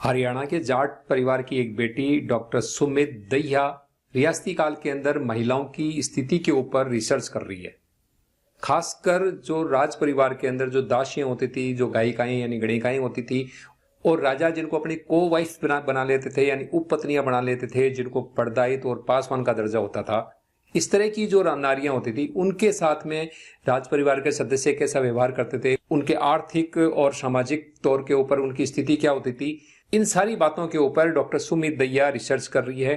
हरियाणा के जाट परिवार की एक बेटी डॉक्टर सुमित दहिया रियासती काल के अंदर महिलाओं की स्थिति के ऊपर रिसर्च कर रही है। खासकर जो राज परिवार के अंदर जो दासियां होती थी, जो गायिकाएं यानी गणिकाएं होती थी, और राजा जिनको अपनी को वाइफ बना लेते थे यानी उपपत्नियां बना लेते थे, जिनको पर्दायित और पासवान का दर्जा होता था, इस तरह की जो नारियां होती थी, उनके साथ में राज परिवार के सदस्य कैसा व्यवहार करते थे, उनके आर्थिक और सामाजिक तौर के ऊपर उनकी स्थिति क्या होती थी, इन सारी बातों के ऊपर डॉक्टर सुमित दहिया रिसर्च कर रही है।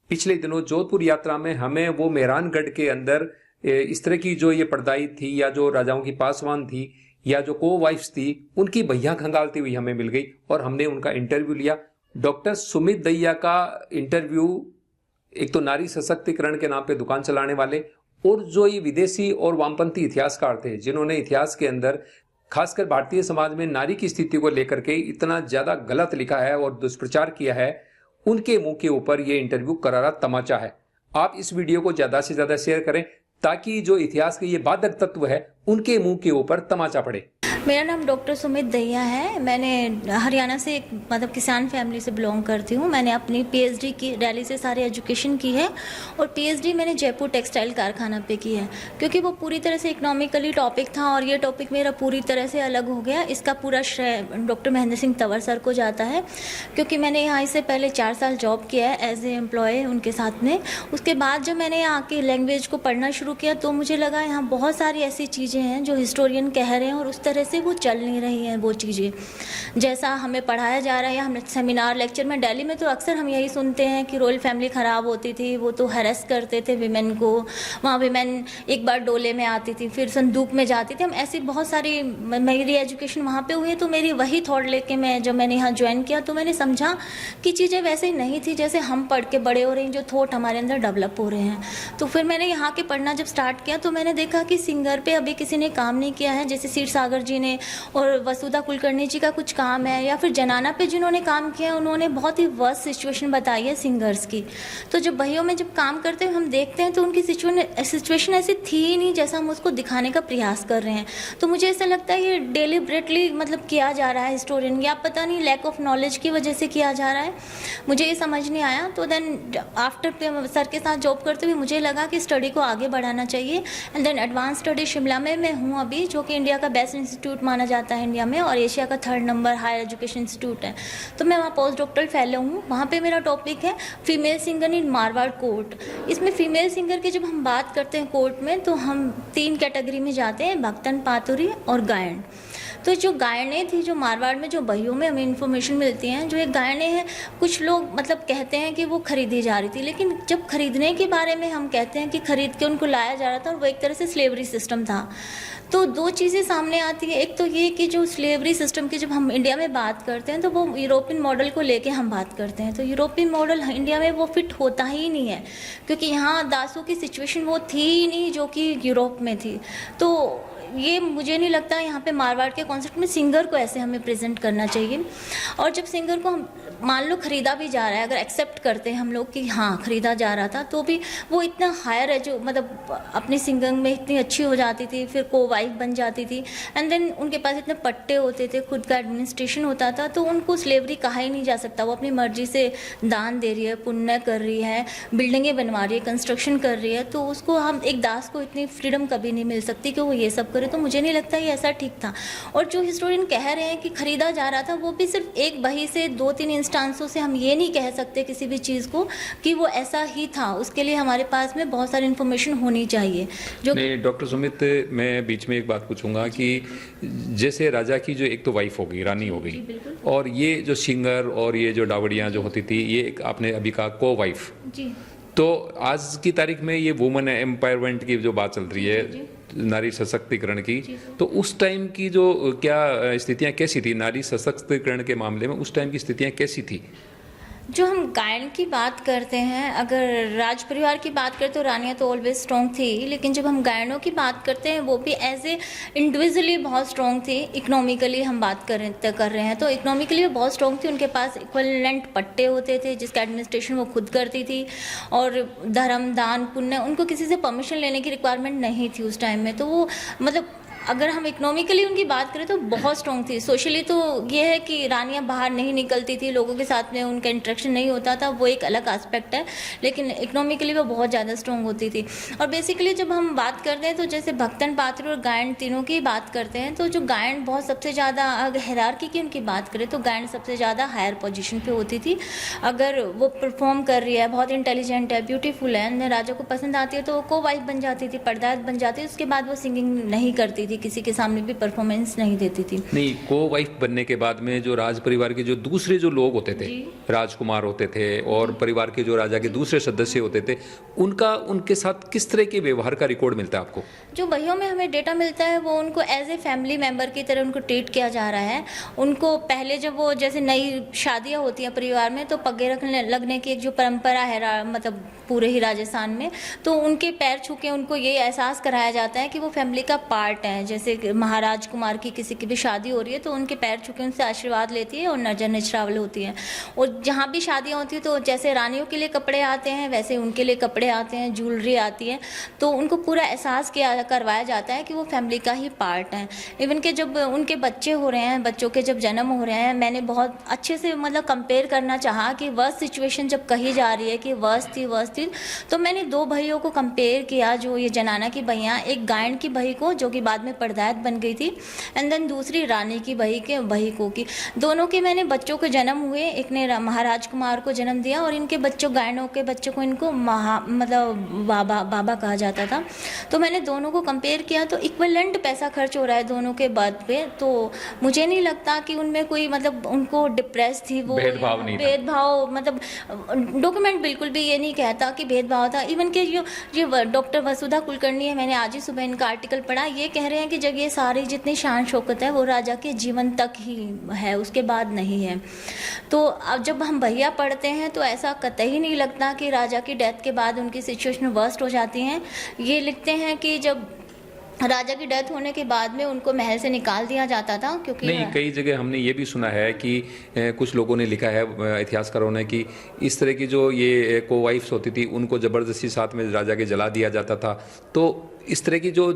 पिछले दिनों जोधपुर यात्रा में हमें वो मेहरानगढ़ के अंदर इस तरह की जो ये पर्दाई थी या जो राजाओं की पासवान थी या जो को वाइफ्स थी, उनकी भैया खंगालती हुई हमें मिल गई और हमने उनका इंटरव्यू लिया। डॉक्टर सुमित दहिया का इंटरव्यू एक तो नारी सशक्तिकरण के नाम पे दुकान चलाने वाले और जो ये विदेशी और वामपंथी इतिहासकार थे, जिन्होंने इतिहास के अंदर खासकर भारतीय समाज में नारी की स्थिति को लेकर के इतना ज्यादा गलत लिखा है और दुष्प्रचार किया है, उनके मुंह के ऊपर ये इंटरव्यू करारा तमाचा है। आप इस वीडियो को ज्यादा से ज्यादा शेयर करें ताकि जो इतिहास के ये बाधक तत्व है उनके मुंह के ऊपर तमाचा पड़े। मेरा नाम डॉक्टर सुमित दहिया है। मैंने हरियाणा से एक किसान फैमिली से बिलोंग करती हूँ। मैंने अपनी पीएचडी की दिल्ली से सारी एजुकेशन की है और पीएचडी मैंने जयपुर टेक्सटाइल कारखाना पे की है, क्योंकि वो पूरी तरह से इकोनॉमिकली टॉपिक था और ये टॉपिक मेरा पूरी तरह से अलग हो गया। इसका पूरा श्रेय डॉक्टर महेंद्र सिंह तंवर सर को जाता है, क्योंकि मैंने यहाँ इससे पहले 4 साल जॉब किया है एज ए एम्प्लॉय उनके साथ में। उसके बाद जब मैंने यहाँ की लैंग्वेज को पढ़ना शुरू किया तो मुझे लगा यहाँ बहुत सारी ऐसी चीज़ें हैं जो हिस्टोरियन कह रहे हैं और उस तरह से वो चल नहीं रही हैं वो चीज़ें जैसा हमें पढ़ाया जा रहा है। हम सेमिनार लेक्चर में दिल्ली में तो अक्सर हम यही सुनते हैं कि रॉयल फैमिली ख़राब होती थी, वो तो हैरेस करते थे विमेन को, वहाँ विमेन एक बार डोले में आती थी फिर संदूक में जाती थी। हम ऐसी बहुत सारी, मेरी एजुकेशन वहाँ पे हुई है तो मेरी वही थॉट लेके जब मैंने यहाँ ज्वाइन किया तो मैंने समझा कि चीज़ें वैसे ही नहीं थी जैसे हम पढ़ के बड़े हो रहे हैं, जो थॉट हमारे अंदर डेवलप हो रहे हैं। तो फिर मैंने यहाँ के पढ़ना जब स्टार्ट किया तो मैंने देखा कि सिंगर पे अभी किसी ने काम नहीं किया है, जैसे क्षीर सागर जी ने और वसुधा कुलकर्णी जी का कुछ काम है, या फिर जनाना पे जिन्होंने काम किया है उन्होंने बहुत ही वर्स्ट सिचुएशन बताई है सिंगर्स की। तो जब बहियों में जब काम करते हैं हम देखते हैं तो उनकी सिचुएशन ऐसी थी ही नहीं जैसा हम उसको दिखाने का प्रयास कर रहे हैं। तो मुझे ऐसा लगता है ये डेलिबरेटली किया जा रहा है हिस्टोरियन, या पता नहीं लैक ऑफ नॉलेज की वजह से किया जा रहा है, मुझे ये समझ नहीं आया। तो देन आफ्टर सर के साथ जॉब करते हुए मुझे लगा कि स्टडी को आगे बढ़ाना चाहिए। And then advance study Shimla में मैं हूँ अभी, जो कि इंडिया का बेस्ट इंस्टीट्यूट माना जाता है इंडिया में और एशिया का 3rd number higher education institute है। तो मैं वहाँ पोस्ट डॉक्टरल फेलो हूँ। वहाँ पे मेरा टॉपिक है female singer in Marwar court. इसमें फीमेल सिंगर की जब हम बात करते हैं कोर्ट में तो हम 3 कैटेगरी में जाते हैं, भक्तन, पातुरी और गायन। तो जो गायनें थी, जो मारवाड़ में जो बहियों में हमें इन्फॉर्मेशन मिलती हैं, जो एक गायनें हैं, कुछ लोग कहते हैं कि वो खरीदी जा रही थी, लेकिन जब खरीदने के बारे में हम कहते हैं कि खरीद के उनको लाया जा रहा था और वो एक तरह से स्लेवरी सिस्टम था। तो 2 चीज़ें सामने आती है। एक तो ये कि जो स्लेवरी सिस्टम की जब हम इंडिया में बात करते हैं तो वो यूरोपियन मॉडल को लेके हम बात करते हैं, तो यूरोपियन मॉडल इंडिया में वो फिट होता ही नहीं है, क्योंकि यहाँ दासों की सिचुएशन वो थी ही नहीं जो कि यूरोप में थी। तो ये मुझे नहीं लगता यहाँ पे मारवाड़ के कॉन्सेप्ट में सिंगर को ऐसे हमें प्रेजेंट करना चाहिए। और जब सिंगर को हम मान लो खरीदा भी जा रहा है, अगर एक्सेप्ट करते हैं हम लोग कि हाँ खरीदा जा रहा था, तो भी वो इतना हायर है जो अपनी सिंगिंग में इतनी अच्छी हो जाती थी, फिर को वाइफ बन जाती थी, एंड देन उनके पास इतने पट्टे होते थे, खुद का एडमिनिस्ट्रेशन होता था, तो उनको स्लेवरी कहा ही नहीं जा सकता। वो अपनी मर्जी से दान दे रही है, पुण्य कर रही है, बिल्डिंगें बनवा रही है, कंस्ट्रक्शन कर रही है, तो उसको हम एक दास को इतनी फ्रीडम कभी नहीं मिल सकती कि वो ये सब करे। तो मुझे नहीं लगता ये ऐसा ठीक था। और जो हिस्टोरियन कह रहे हैं कि खरीदा जा रहा था, वो भी सिर्फ एक बही से 2-3 इंस्टांसों से हम ये नहीं कह सकते किसी भी चीज़ को कि वो ऐसा ही था। उसके लिए हमारे पास में बहुत सारी इन्फॉर्मेशन होनी चाहिए। जो नहीं, डॉक्टर सुमित, मैं बीच में एक बात पूछूंगा कि जैसे राजा की जो एक तो वाइफ हो गई, रानी हो गई, और ये जो सिंगर और ये जो डावड़ियाँ जो होती थी, ये एक आपने अभी कहा को वाइफ जी, तो आज की तारीख में ये वुमेन एम्पावरमेंट की जो बात चल रही है, नारी सशक्तिकरण की, तो उस टाइम की जो क्या स्थितियां कैसी थी नारी सशक्तिकरण के मामले में, उस टाइम की स्थितियां कैसी थी? जो हम गायन की बात करते हैं, अगर राज परिवार की बात करते तो रानियाँ तो ऑलवेज स्ट्रॉन्ग थी, लेकिन जब हम गायनों की बात करते हैं वो भी एज ए इंडिविजुअली बहुत स्ट्रॉन्ग थी। इकोनॉमिकली हम बात कर रहे हैं तो इकोनॉमिकली बहुत स्ट्रॉन्ग थी। उनके पास इक्विवेलेंट पट्टे होते थे जिसका एडमिनिस्ट्रेशन वो खुद करती थी, और धर्म, दान, पुण्य, उनको किसी से परमिशन लेने की रिक्वायरमेंट नहीं थी उस टाइम में। तो वो अगर हम इकोनॉमिकली उनकी बात करें तो बहुत स्ट्रॉन्ग थी। सोशली तो ये है कि रानियां बाहर नहीं निकलती थी, लोगों के साथ में उनका इंटरेक्शन नहीं होता था, वो एक अलग एस्पेक्ट है, लेकिन इकोनॉमिकली वो बहुत ज़्यादा स्ट्रॉन्ग होती थी। और बेसिकली जब हम बात करते हैं तो जैसे भक्तन, पात्र और गायन तीनों की बात करते हैं, तो जो गायन बहुत सबसे ज़्यादा, अगर हायरार्की की उनकी बात करें तो गायन सबसे ज़्यादा हायर पोजीशन पे होती थी। अगर वो परफॉर्म कर रही है, बहुत इंटेलिजेंट है, ब्यूटीफुल है, राजा को पसंद आती है तो वो को वाइफ बन जाती थी, पर्दायत बन जाती थी। उसके बाद वो सिंगिंग नहीं करती थी, किसी के सामने भी परफॉर्मेंस नहीं देती थी। नहीं, को वाइफ बनने के बाद में जो राज परिवार के जो दूसरे जो लोग होते थे, राजकुमार होते थे और परिवार के जो राजा के दूसरे सदस्य होते थे, उनका उनके साथ किस तरह के व्यवहार का रिकॉर्ड मिलता है आपको? जो बहियों में हमें डेटा मिलता है वो उनको एज ए फैमिली मेंबर की तरह उनको ट्रीट किया जा रहा है। उनको पहले जब वो जैसे नई शादियां होती हैं परिवार में तो पग्गे रखने लगने की एक जो परंपरा है मतलब पूरे ही राजस्थान में, तो उनके पैर छू के उनको ये एहसास कराया जाता है कि वो फैमिली का पार्ट है। जैसे महाराज कुमार की किसी की भी शादी हो रही है तो उनके पैर छू के उनसे आशीर्वाद लेती है और नजर निचरावल होती है। और जहाँ भी शादियाँ होती हैं तो जैसे रानियों के लिए कपड़े आते हैं वैसे उनके लिए कपड़े आते हैं, ज्वेलरी आती है, तो उनको पूरा एहसास करवाया जाता है कि वो फैमिली का ही पार्ट है। इवन के जब उनके बच्चे हो रहे हैं, बच्चों के जब जन्म हो रहे हैं, मैंने बहुत अच्छे से मतलब कंपेयर करना चाहा कि वर्स्ट सिचुएशन जब कही जा रही है कि वर्स्ट थी, तो मैंने दो भाइयों को कंपेयर किया, जो ये जनाना की भैया, एक गायन की बही को जो कि बाद में पर्दायत बन गई थी, एंड देन दूसरी रानी की बही को की। दोनों के मैंने बच्चों के जन्म हुए, एक ने महाराज कुमार को जन्म दिया और इनके बच्चों, गायनों के बच्चों को इनको मतलब बाबा कहा जाता था। तो मैंने दोनों को कंपेयर किया तो इक्विवेलेंट पैसा खर्च हो रहा है दोनों के बर्थ पे, तो मुझे नहीं लगता कि उनमें कोई मतलब उनको डिप्रेस थी, वो भेदभाव नहीं था। भेदभाव मतलब डॉक्यूमेंट बिल्कुल भी ये नहीं कहता कि भेदभाव था। इवन के जो डॉक्टर वसुधा कुलकर्णी है, मैंने आज ही सुबह इनका आर्टिकल पढ़ा, ये कह रहे हैं कि जब ये सारी जितनी शान शौकत है वो राजा के जीवन तक ही है, उसके बाद नहीं है। तो अब जब हम भैया पढ़ते हैं तो ऐसा कतई नहीं लगता कि राजा की डेथ के बाद उनकी सिचुएशन वर्स्ट हो जाती है। ये लिखते हैं कि जब राजा की डेथ होने के बाद में उनको महल से निकाल दिया जाता था, क्योंकि नहीं, कई जगह हमने ये भी सुना है कि कुछ लोगों ने लिखा है, इतिहासकारों ने, कि इस तरह की जो ये को वाइफ्स होती थी उनको ज़बरदस्ती साथ में राजा के जला दिया जाता था। तो इस तरह की जो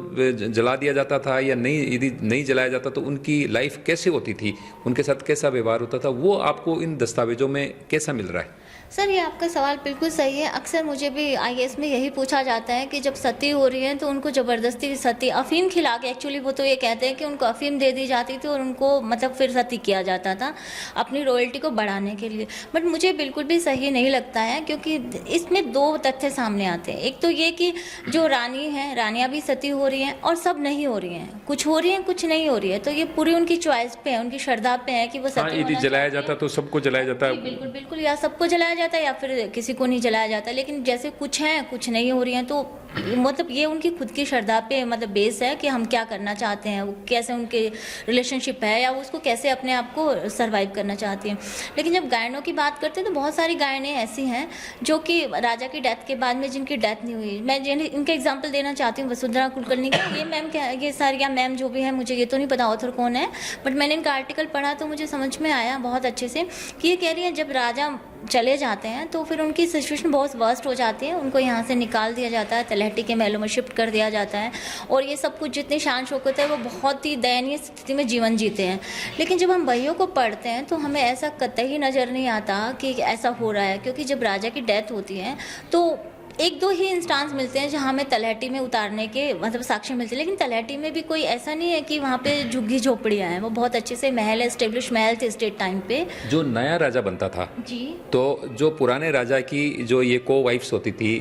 जला दिया जाता था या नहीं, यदि नहीं जलाया जाता तो उनकी लाइफ कैसे होती थी, उनके साथ कैसा व्यवहार होता था, वो आपको इन दस्तावेजों में कैसा मिल रहा है? सर, ये आपका सवाल बिल्कुल सही है। अक्सर मुझे भी आईएएस में यही पूछा जाता है कि जब सती हो रही है तो उनको ज़बरदस्ती सती अफीम खिला के, एक्चुअली वो तो ये कहते हैं कि उनको अफीम दे दी जाती थी और उनको मतलब फिर सती किया जाता था अपनी रॉयल्टी को बढ़ाने के लिए। बट मुझे बिल्कुल भी सही नहीं लगता है, क्योंकि इसमें दो तथ्य सामने आते हैं। एक तो ये कि जो रानी है, रानियाँ भी सती हो रही हैं और सब नहीं हो रही हैं, कुछ हो रही हैं कुछ नहीं हो रही है, तो ये पूरी उनकी चॉइस पे है, उनकी श्रद्धा पे है कि वो सती यदि जलाया जाता तो सबको जलाया जाता। बिल्कुल बिल्कुल, या सबको जलाया जाता है या फिर किसी को नहीं जलाया जाता। लेकिन जैसे कुछ हैं कुछ नहीं हो रही हैं, तो मतलब ये उनकी खुद की श्रद्धा पे मतलब बेस है कि हम क्या करना चाहते हैं, वो कैसे उनके रिलेशनशिप है या वो उसको कैसे अपने आप को सर्वाइव करना चाहती हैं। लेकिन जब गायनों की बात करते हैं तो बहुत सारी गायनें ऐसी हैं जो कि राजा की डेथ के बाद में जिनकी डेथ नहीं हुई। मैं इनका एग्जाम्पल देना चाहती हूँ वसुंधरा कुलकर्णी का। ये मैम क्या, ये सारिया मैम जो भी है, मुझे ये तो नहीं पता ऑथर कौन है, बट मैंने इनका आर्टिकल पढ़ा तो मुझे समझ में आया बहुत अच्छे से कि ये कह रही है जब राजा चले जाते हैं तो फिर उनकी सिचुएशन बहुत वर्स्ट हो जाती है, उनको यहाँ से निकाल दिया जाता है, तलहटी के महलों में शिफ्ट कर दिया जाता है और ये सब कुछ जितनी शान शौकत है वो बहुत ही दयनीय स्थिति में जीवन जीते हैं। लेकिन जब हम बहियों को पढ़ते हैं तो हमें ऐसा कतई नज़र नहीं आता कि ऐसा हो रहा है, क्योंकि जब राजा की डेथ होती है तो एक दो ही इंस्टांस मिलते हैं जहाँ हमें तलहटी में उतारने के मतलब साक्ष्य मिलते हैं। लेकिन तलहटी में भी कोई ऐसा नहीं है कि वहाँ पे झुग्गी झोपड़ियाँ हैं, वो बहुत अच्छे से महल एस्टेब्लिश महल थे स्टेट टाइम पे। जो नया राजा बनता था जी, तो जो पुराने राजा की जो ये को वाइफ्स होती थी,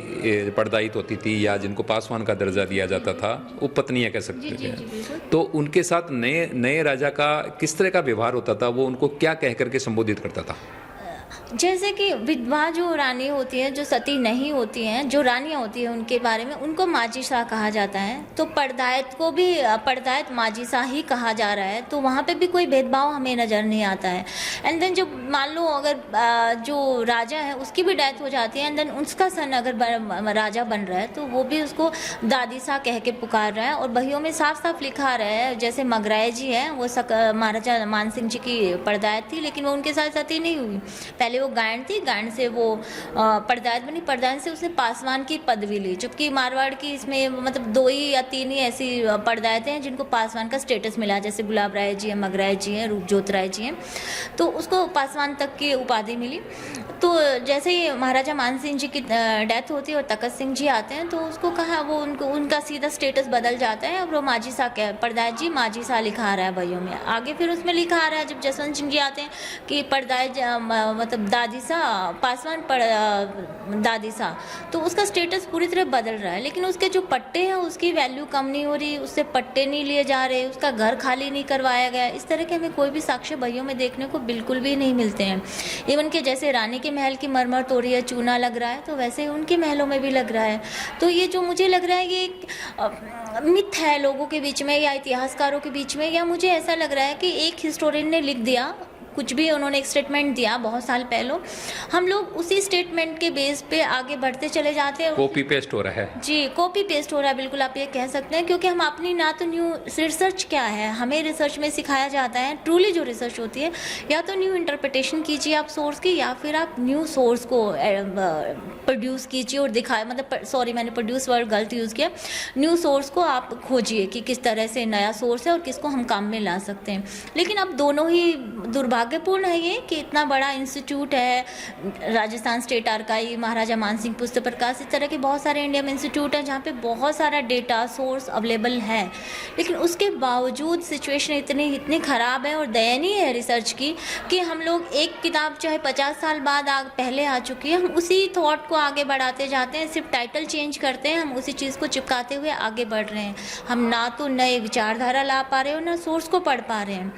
पर्दायित होती थी, या जिनको पासवान का दर्जा दिया जाता था, उपपत्नियाँ कह सकते थे, तो उनके साथ नए राजा का किस तरह का व्यवहार होता था, वो उनको क्या कह करके संबोधित करता था? जैसे कि विधवा जो रानी होती है, जो सती नहीं होती हैं, जो रानियाँ होती हैं, उनके बारे में उनको माजीसा कहा जाता है। तो पर्दायत को भी पर्दायत माजीसा ही कहा जा रहा है, तो वहाँ पे भी कोई भेदभाव हमें नज़र नहीं आता है। एंड देन जब मान लो अगर जो राजा है उसकी भी डेथ हो जाती है एंड देन उसका सन अगर राजा बन रहा है तो वो भी उसको दादी सा कह के पुकार रहा है। और बहियों में साफ साफ लिखा रहा है, जैसे मगराय जी हैं, वो महाराजा मान सिंह जी की पर्दायत थी लेकिन वो उनके साथ सती नहीं हुई, पहले पहले वो गायन थी, गायन से वो पढ़दायत बनी, पढ़दायत से उसने पासवान की पदवी ली, जबकि मारवाड़ की इसमें मतलब 2 ही या 3 ही ऐसी पढ़दायतें हैं जिनको पासवान का स्टेटस मिला, जैसे गुलाब राय जी हैं, मगराय जी हैं, रूपजोत राय जी हैं, तो उसको पासवान तक की उपाधि मिली। तो जैसे ही महाराजा मान सिंह जी की डेथ होती है और तखत सिंह जी आते हैं, तो उसको कहा वो उनका सीधा स्टेटस बदल जाता है। अब वो माजी सा कह पढ़दायत जी माजी सा लिखा आ रहा है बहियों में, आगे फिर उसमें लिखा आ रहा है जब जसवंत सिंह जी आते हैं कि पढ़दायत मतलब दादी सा, पासवान दादी सा, तो उसका स्टेटस पूरी तरह बदल रहा है। लेकिन उसके जो पट्टे हैं उसकी वैल्यू कम नहीं हो रही, उससे पट्टे नहीं लिए जा रहे, उसका घर खाली नहीं करवाया गया। इस तरह के हमें कोई भी साक्ष्य बहियों में देखने को बिल्कुल भी नहीं मिलते हैं। इवन के जैसे रानी के महल की मरमर तोड़ी है, चूना लग रहा है, तो वैसे ही उनके महलों में भी लग रहा है। तो ये जो मुझे लग रहा है ये एक मिथ है लोगों के बीच में या इतिहासकारों के बीच में, या मुझे ऐसा लग रहा है कि एक हिस्टोरियन ने लिख दिया कुछ भी, उन्होंने एक स्टेटमेंट दिया बहुत साल पहले, हम लोग उसी स्टेटमेंट के बेस पे आगे बढ़ते चले जाते हैं। कॉपी पेस्ट हो रहा है जी, कॉपी पेस्ट हो रहा है, बिल्कुल आप ये कह सकते हैं, क्योंकि हम अपनी ना तो न्यू रिसर्च क्या है, हमें रिसर्च में सिखाया जाता है ट्रूली जो रिसर्च होती है, या तो न्यू इंटरप्रिटेशन कीजिए आप सोर्स की, या फिर आप न्यू सोर्स को प्रोड्यूस कीजिए और दिखाए, मतलब सॉरी मैंने प्रोड्यूस वर्ड गलत यूज़ किया, न्यू सोर्स को आप खोजिए कि किस तरह से नया सोर्स है और किसको हम काम में ला सकते हैं। लेकिन अब दोनों ही दुर्भाग्यपूर्ण है ये कि इतना बड़ा इंस्टीट्यूट है, राजस्थान स्टेट आर्काइव, महाराजा मानसिंह पुस्तक प्रकाश, इस तरह के बहुत सारे इंडिया में इंस्टीट्यूट हैं जहाँ पे बहुत सारा डेटा सोर्स अवेलेबल है, लेकिन उसके बावजूद सिचुएशन इतनी ख़राब है और दयनीय है रिसर्च की कि हम लोग एक किताब चाहे 50 साल बाद पहले आ चुकी है, हम उसी थॉट को आगे बढ़ाते जाते हैं, सिर्फ टाइटल चेंज करते हैं, हम उसी चीज़ को चिपकाते हुए आगे बढ़ रहे हैं। हम ना तो नए विचारधारा ला पा रहे हो ना सोर्स को पढ़ पा रहे हैं,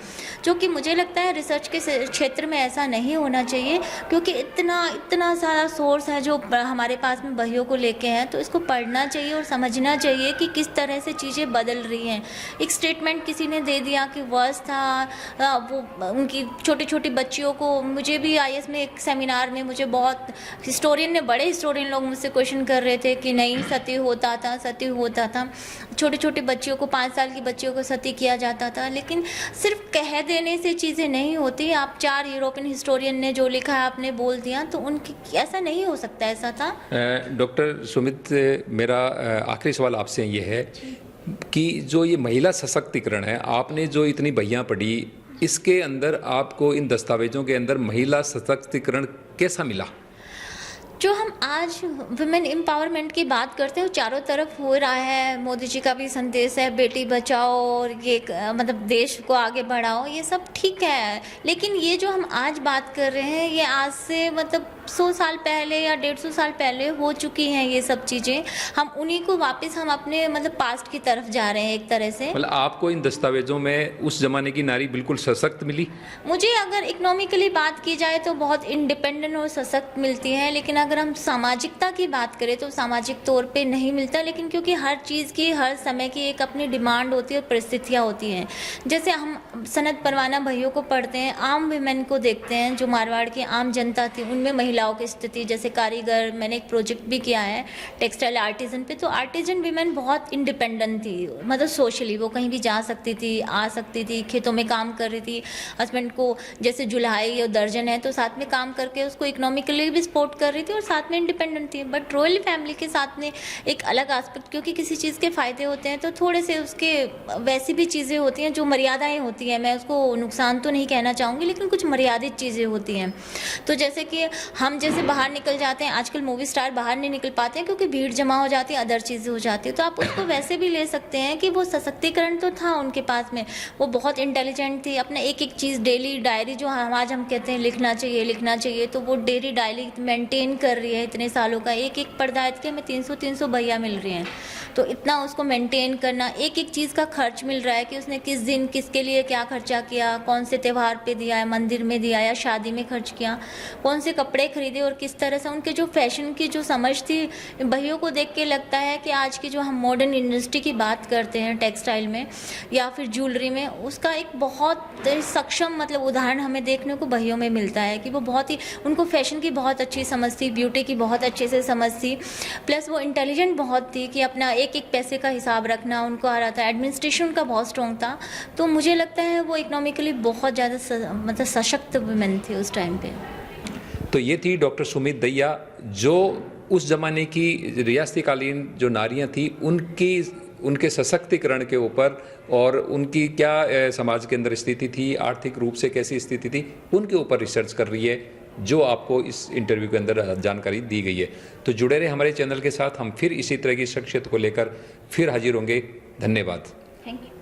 जो कि मुझे लगता है रिसर्च के क्षेत्र में ऐसा नहीं होना चाहिए, क्योंकि इतना सारा सोर्स है जो हमारे पास में बहियों को लेके हैं, तो इसको पढ़ना चाहिए और समझना चाहिए कि किस तरह से चीज़ें बदल रही हैं। एक स्टेटमेंट किसी ने दे दिया कि वर्ष था, वो उनकी छोटी छोटी बच्चियों को, मुझे भी आईएएस में एक सेमिनार में मुझे बहुत बड़े हिस्टोरियन लोग मुझसे क्वेश्चन कर रहे थे कि नहीं सती होता था, छोटे छोटे बच्चियों को 5 साल की बच्चियों को सती किया जाता था। लेकिन सिर्फ कह देने से चीज़ें नहीं होती, आप 4 यूरोपियन हिस्टोरियन ने जो लिखा है आपने बोल दिया, तो उनकी ऐसा नहीं हो सकता, ऐसा था। डॉक्टर सुमित, मेरा आखिरी सवाल आपसे ये है कि जो ये महिला सशक्तिकरण है, आपने जो इतनी बहियाँ पढ़ी, इसके अंदर आपको इन दस्तावेजों के अंदर महिला सशक्तिकरण कैसा मिला? जो हम आज वुमेन एम्पावरमेंट की बात करते हैं वो चारों तरफ हो रहा है, मोदी जी का भी संदेश है बेटी बचाओ और ये मतलब देश को आगे बढ़ाओ, ये सब ठीक है। लेकिन ये जो हम आज बात कर रहे हैं ये आज से मतलब 100 साल पहले या 150 साल पहले हो चुकी हैं ये सब चीज़ें। हम उन्हीं को वापस हम अपने मतलब पास्ट की तरफ जा रहे हैं एक तरह से। मतलब आपको इन दस्तावेजों में उस जमाने की नारी बिल्कुल सशक्त मिली? मुझे अगर इकोनॉमिकली बात की जाए तो बहुत इंडिपेंडेंट और सशक्त मिलती है, लेकिन अगर हम सामाजिकता की बात करें तो सामाजिक तौर पे नहीं मिलता। लेकिन क्योंकि हर चीज़ की हर समय की एक अपनी डिमांड होती है और परिस्थितियाँ होती हैं। जैसे हम सनत परवाना भैयों को पढ़ते हैं, आम विमेन को देखते हैं, जो मारवाड़ की आम जनता थी उनमें महिलाओं की स्थिति, जैसे कारीगर, मैंने एक प्रोजेक्ट भी किया है टेक्सटाइल आर्टिजन पे, तो आर्टिजन विमेन बहुत इंडिपेंडेंट थी, मतलब सोशली वो कहीं भी जा सकती थी, आ सकती थी, खेतों में काम कर रही थी, हस्बैंड को जैसे जुलाई और दर्जन है तो साथ में काम करके उसको इकोनॉमिकली भी सपोर्ट कर रही थी और साथ में इंडिपेंडेंट थी। बट रॉयल फैमिली के साथ में एक अलग एस्पेक्ट, क्योंकि किसी चीज़ के फ़ायदे होते हैं तो थोड़े से उसके वैसी भी चीज़ें होती हैं जो मर्यादाएं होती हैं, मैं उसको नुकसान तो नहीं कहना चाहूँगी लेकिन कुछ मर्यादित चीज़ें होती हैं। तो जैसे कि हम जैसे बाहर निकल जाते हैं, आजकल मूवी स्टार बाहर नहीं निकल पाते हैं क्योंकि भीड़ जमा हो जाती है, अदर चीज़ें हो जाती है, तो आप उसको वैसे भी ले सकते हैं कि वो सशक्तिकरण तो था उनके पास में, वो बहुत इंटेलिजेंट थी, अपना एक एक चीज़ डेली डायरी जो आज हम कहते हैं लिखना चाहिए, तो वो डेली डायरी मेंटेन कर रही है इतने सालों का, एक एक पढ़दायत के हमें 300 भैया मिल रहे हैं, तो इतना उसको मेंटेन करना, एक एक चीज़ का खर्च मिल रहा है कि उसने किस दिन किसके लिए क्या खर्चा किया, कौन से त्यौहार पे दिया है, मंदिर में दिया या शादी में खर्च किया, कौन से कपड़े खरीदे और किस तरह से उनके जो फैशन की जो समझ थी भैयों को देख के लगता है कि आज की जो हम मॉडर्न इंडस्ट्री की बात करते हैं टेक्सटाइल में या फिर ज्वेलरी में, उसका एक बहुत सक्षम मतलब उदाहरण हमें देखने को भैयों में मिलता है कि वो बहुत ही, उनको फैशन की बहुत अच्छी समझ थी, ब्यूटी की बहुत अच्छे से समझ थी, प्लस वो इंटेलिजेंट बहुत थी कि अपना एक एक पैसे का हिसाब रखना उनको आ रहा था, एडमिनिस्ट्रेशन उनका बहुत स्ट्रॉन्ग था। तो मुझे लगता है वो इकोनॉमिकली बहुत ज़्यादा मतलब सशक्त वुमेन थी उस टाइम पे। तो ये थी डॉक्टर सुमित दहिया, जो उस जमाने की रियासतीकालीन जो नारियां थी उनके सशक्तिकरण के ऊपर और उनकी क्या समाज के अंदर स्थिति थी, आर्थिक रूप से कैसी स्थिति थी, उनके ऊपर रिसर्च कर रही है, जो आपको इस इंटरव्यू के अंदर जानकारी दी गई है। तो जुड़े रहे हमारे चैनल के साथ, हम फिर इसी तरह की शख्सियत को लेकर फिर हाजिर होंगे। धन्यवाद। Thank you.